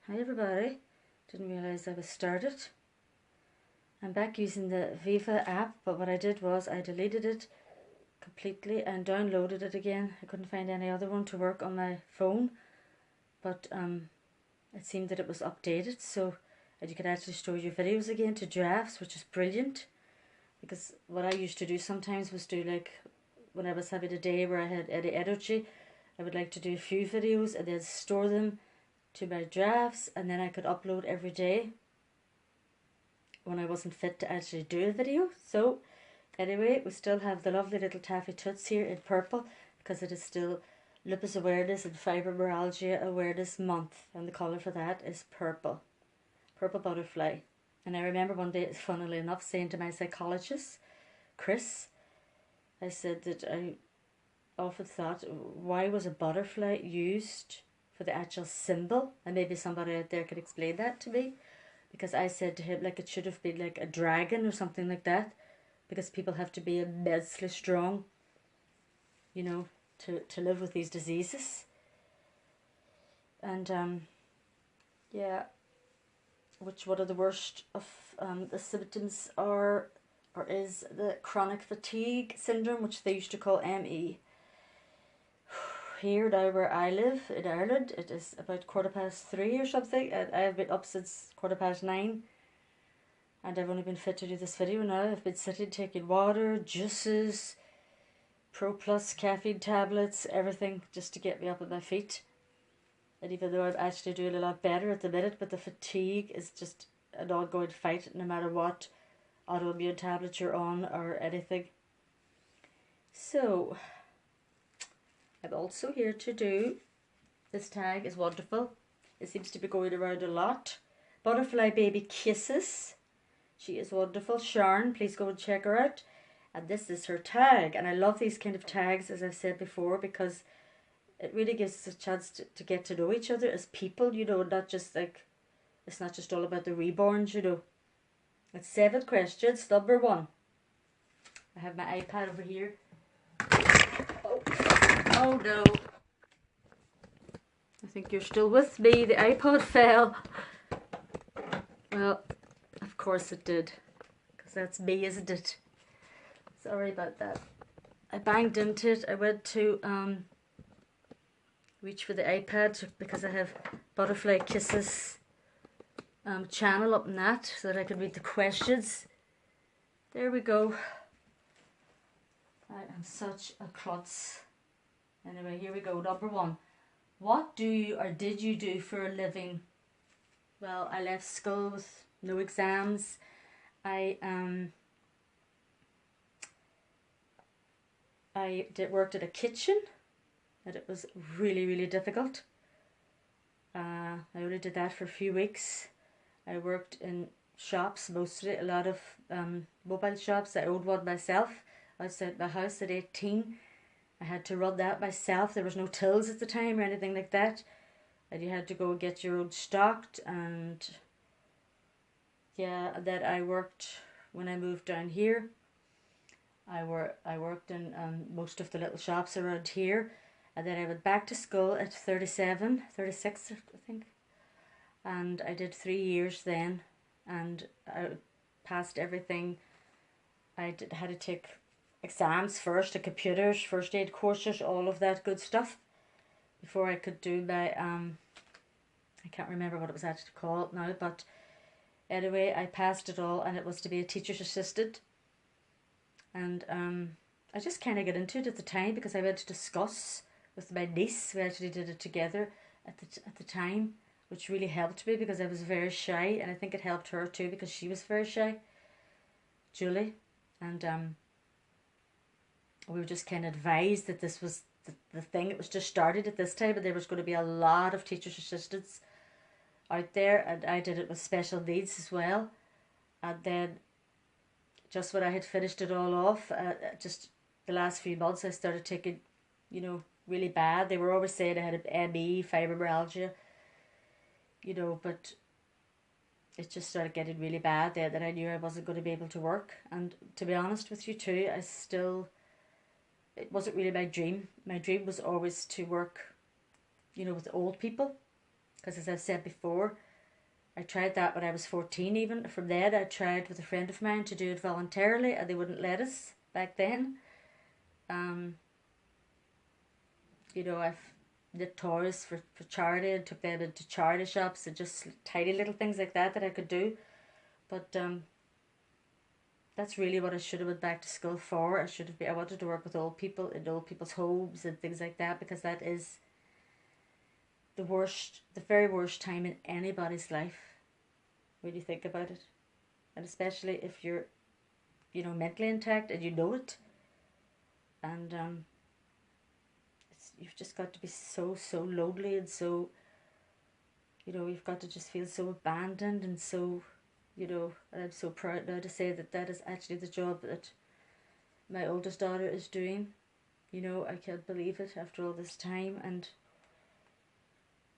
Hi everybody, didn't realise I was started. I'm back using the Viva app, but what I did was I deleted it completely and downloaded it again. I couldn't find any other one to work on my phone, but it seemed that it was updated so that you could actually store your videos again to drafts, which is brilliant. Because what I used to do sometimes was do, like, when I was having a day where I had any energy, I would like to do a few videos and then store them to my drafts, and then I could upload every day when I wasn't fit to actually do a video. So anyway, we still have the lovely little taffy toots here in purple because it is still Lupus Awareness and Fibromyalgia Awareness Month, and the colour for that is purple butterfly. And I remember one day, funnily enough, saying to my psychologist Chris, I said that I often thought, why was a butterfly used for the actual symbol? And maybe somebody out there could explain that to me, because I said to him, like, it should have been like a dragon or something like that, because people have to be immensely strong, you know, to live with these diseases. And yeah, which one of the worst of the symptoms are or is the chronic fatigue syndrome, which they used to call ME. Here now where I live in Ireland, it is about 3:15 or something, and I have been up since 9:15, and I've only been fit to do this video now. I've been sitting taking water, juices, Pro Plus caffeine tablets, everything just to get me up on my feet. And even though I'm actually doing a lot better at the minute, but the fatigue is just an ongoing fight no matter what autoimmune tablet you're on or anything. So I'm also here to do, this tag is wonderful. It seems to be going around a lot. Butterfly Baby Kisses. She is wonderful. Sharon, please go and check her out. And this is her tag. And I love these kind of tags, as I've said before, because it really gives us a chance to get to know each other as people, you know, not just like, it's not just all about the reborns, you know. It's 7 questions. Number 1. I have my iPad over here. Oh no. I think you're still with me. The iPod fell. Well, of course it did. Because that's me, isn't it? Sorry about that. I banged into it. I went to reach for the iPad because I have Butterfly Kisses channel up in that so that I could read the questions. There we go. I am such a klutz. Anyway, here we go. Number 1. What do you or did you do for a living? Well, I left school with no exams. I worked at a kitchen, and it was really difficult. I only did that for a few weeks. I worked in shops mostly, a lot of mobile shops. I owned one myself outside my house at 18. I had to run that myself. There was no tills at the time or anything like that, and you had to go and get your own stocked. And yeah, that I worked when I moved down here. I worked in most of the little shops around here, and then I went back to school at 36 I think, and I did 3 years then, and I passed everything. Had to take exams first, the computers, first aid courses, all of that good stuff, before I could do my I can't remember what it was actually called now, but anyway, I passed it all, and it was to be a teacher's assistant. And I just kind of got into it at the time because I went to discuss with my niece. We actually did it together at the time, which really helped me because I was very shy, and I think it helped her too because she was very shy, Julie. And we were just kind of advised that this was the thing. It was just started at this time, and there was going to be a lot of teachers' assistants out there, and I did it with special needs as well. And then just when I had finished it all off, just the last few months, I started taking, you know, really bad. They were always saying I had ME, fibromyalgia, you know, but it just started getting really bad then that I knew I wasn't going to be able to work. And to be honest with you too, it wasn't really my dream. My dream was always to work, you know, with old people, Because as I've said before, I tried that when I was 14 even. From then I tried with a friend of mine to do it voluntarily, and they wouldn't let us back then. You know, I've knit toys for charity and took them into charity shops and just tiny little things like that I could do. But that's really what I should have went back to school for. I wanted to work with old people in old people's homes and things like that, because that is the very worst time in anybody's life when you think about it. And especially if you're, you know, mentally intact and you know it. And you've just got to be so lonely, and so, you know, you've got to just feel so abandoned and so, you know, and I'm so proud now to say that that is actually the job that my oldest daughter is doing. You know, I can't believe it after all this time, and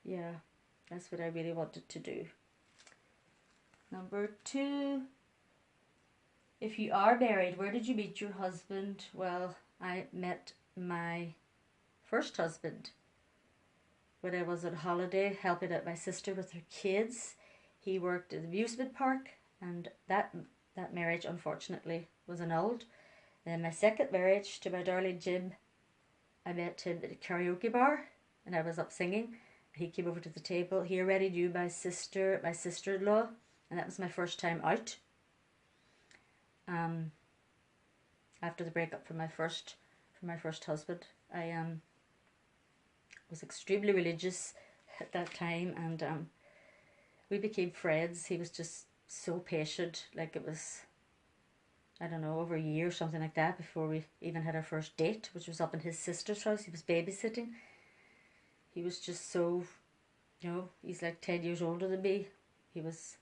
yeah, that's what I really wanted to do. Number 2, if you are married, where did you meet your husband? Well, I met my first husband when I was on holiday helping out my sister with her kids. He worked at the amusement park, and that marriage unfortunately was annulled. And then my second marriage to my darling Jim, I met him at a karaoke bar, and I was up singing. He came over to the table. He already knew my sister-in-law, and that was my first time out. After the breakup from my first husband, I was extremely religious at that time, and we became friends. He was just so patient. Like, it was, I don't know, over a year or something like that before we even had our first date, which was up in his sister's house. He was babysitting. He was just so, you know, he's like 10 years older than me. He was,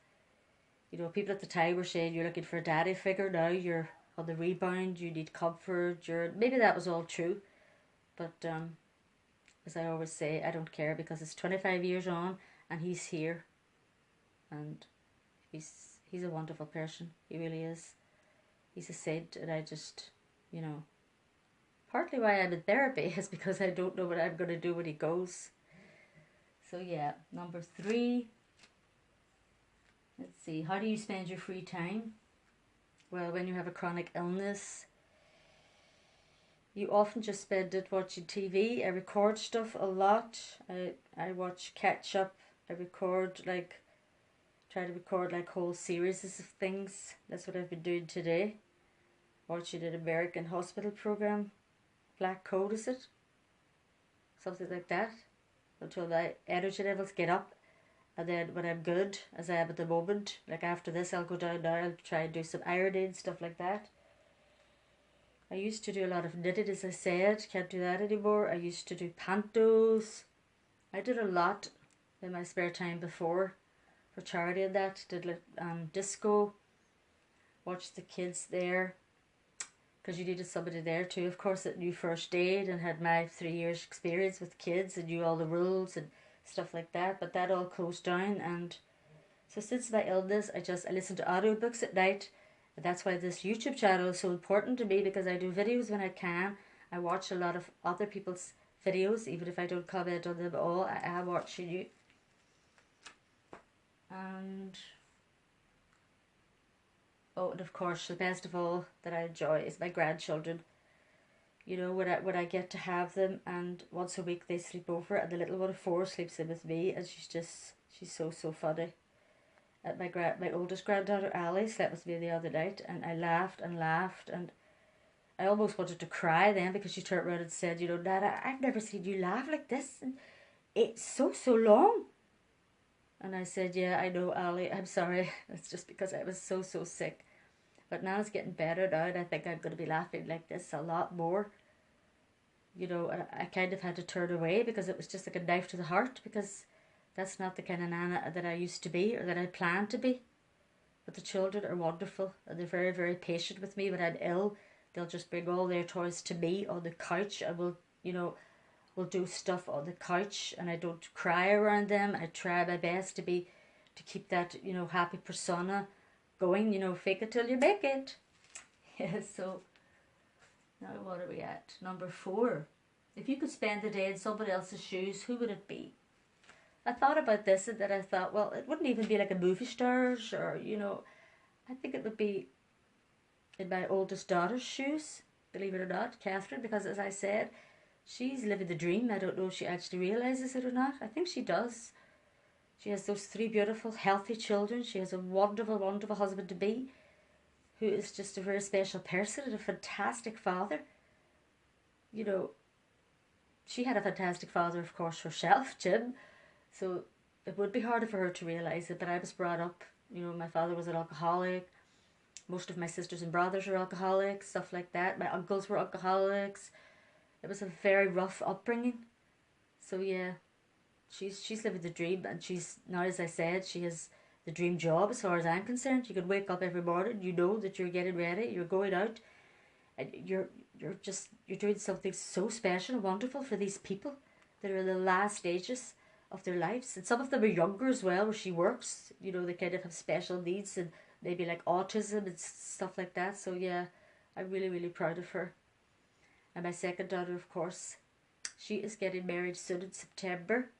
you know, people at the time were saying, you're looking for a daddy figure. Now you're on the rebound, you need comfort. Maybe that was all true, but as I always say, I don't care, because it's 25 years on and he's here, and he's a wonderful person. He really is. He's a saint, and I just, you know, partly why I'm in therapy is because I don't know what I'm going to do when he goes. So yeah, number 3. Let's see, how do you spend your free time? Well, when you have a chronic illness, you often just spend it watching TV. I record stuff a lot. I watch catch up. I try to record like whole series of things. That's what I've been doing today. Watching an American hospital program. Black Code, is it? Something like that. Until my energy levels get up. And then when I'm good, as I am at the moment, like after this I'll go down now, I'll try and do some ironing, stuff like that. I used to do a lot of knitting, as I said. Can't do that anymore. I used to do pantos. I did a lot in my spare time before for charity and that. Did disco. Watched the kids there, because you needed somebody there too, of course, that knew first aid and had my 3 years experience with kids and knew all the rules and stuff like that. But that all closed down, and so since my illness, I listen to audiobooks at night. And that's why this YouTube channel is so important to me, because I do videos when I can. I watch a lot of other people's videos, even if I don't comment on them all. I am watching you. And and of course, the best of all that I enjoy is my grandchildren. You know, when I get to have them, and once a week they sleep over, and the little one of 4 sleeps in with me, and she's so funny. My oldest granddaughter Ali slept with me the other night, and I laughed and laughed, and I almost wanted to cry then, because she turned around and said, you know, Nana, I've never seen you laugh like this, and it's so long. And I said, yeah, I know, Ali, I'm sorry. It's just because I was so sick. But now it's getting better now, and I think I'm going to be laughing like this a lot more. You know, I kind of had to turn away, because it was just like a knife to the heart, because that's not the kind of Nana that I used to be, or that I planned to be. But the children are wonderful, and they're very, very patient with me when I'm ill. They'll just bring all their toys to me on the couch, and we'll do stuff on the couch, and I don't cry around them. I try my best to keep that, you know, happy persona going, you know, fake it till you make it. Yeah, so now what are we at? Number 4. If you could spend the day in somebody else's shoes, who would it be? I thought about this and then I thought, well, it wouldn't even be like a movie stars or, I think it would be in my oldest daughter's shoes, believe it or not, Catherine, because as I said, she's living the dream. I don't know if she actually realizes it or not. I think she does. She has those three beautiful, healthy children. She has a wonderful, wonderful husband to be who is just a very special person and a fantastic father. You know, she had a fantastic father, of course, herself, Jim. So it would be harder for her to realize it, but I was brought up, my father was an alcoholic. Most of my sisters and brothers are alcoholics, stuff like that. My uncles were alcoholics. It was a very rough upbringing. So yeah, she's living the dream, and she's now, as I said, she has the dream job as far as I'm concerned. You can wake up every morning, you know that you're getting ready, you're going out, and you're doing something so special and wonderful for these people that are in the last stages of their lives, and some of them are younger as well. Where she works, they kind of have special needs and maybe like autism and stuff like that. So yeah, I'm really really proud of her. And my second daughter, of course, she is getting married soon in September.